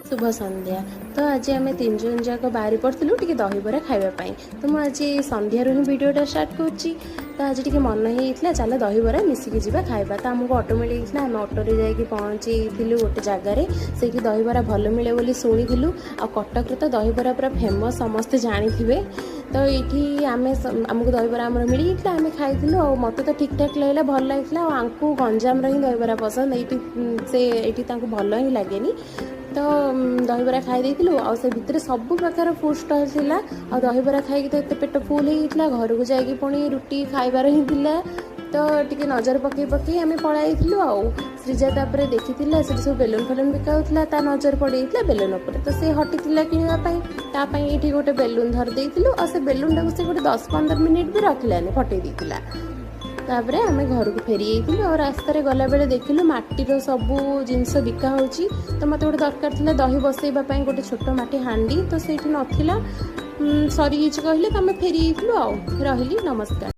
शुभ संध्या। तो आज आम 3 जन जाक बाहरी पड़ू टे दहीबरा खावाई। तो मुझे संध्यार ही भिडटा स्टार्ट करुच्ची। तो आज टे मन होता चल दहीबरा मिसिकी जा खाइबा। तो आमको ऑटो मिल गया। आम ऑटोरे जाकि पहुँची गोटे जगार से दहीबरा भल मिले बोली शुणीलु। आ कटक तो दहीबरा पूरा फेमस समस्ते जानी। तो ये आमको दहीबरा आम मिल गया आम खाइलु। और मत तो ठीक ठाक लगे भल लगे। आंकु गंजाम ही दहीबरा पसंद ये भल ही लगे। तो दहीबरा खाई आ भितर सब प्रकार फूड स्टॉल थिला। आ दहीबरा खाई तो पेट फुल होता घर को जाकि पुणी रुटी खाइबार ही थिला। तो टी नजर पकई पकई आम पलू आ श्रीजा तापर देखी से सब बेलून फेलून बिका ता नजर पड़े बेलून उपर। तो सी हटी किनापाई ये गोटे बेलून धर देलु। आ से बेलून टाक से गोटे 10-15 मिनिट भी रखलानी फटई देला। तापर आम घर को फेरी और रास्तार गला बेले देखिलु माटीर सबू जिनस बिका होची। तो मत गोटे दरकार था दही बसैवाई गोटे छोट माटी हांडी। तो से नाला सरी कहले तो आम फेरी आ रही। नमस्कार।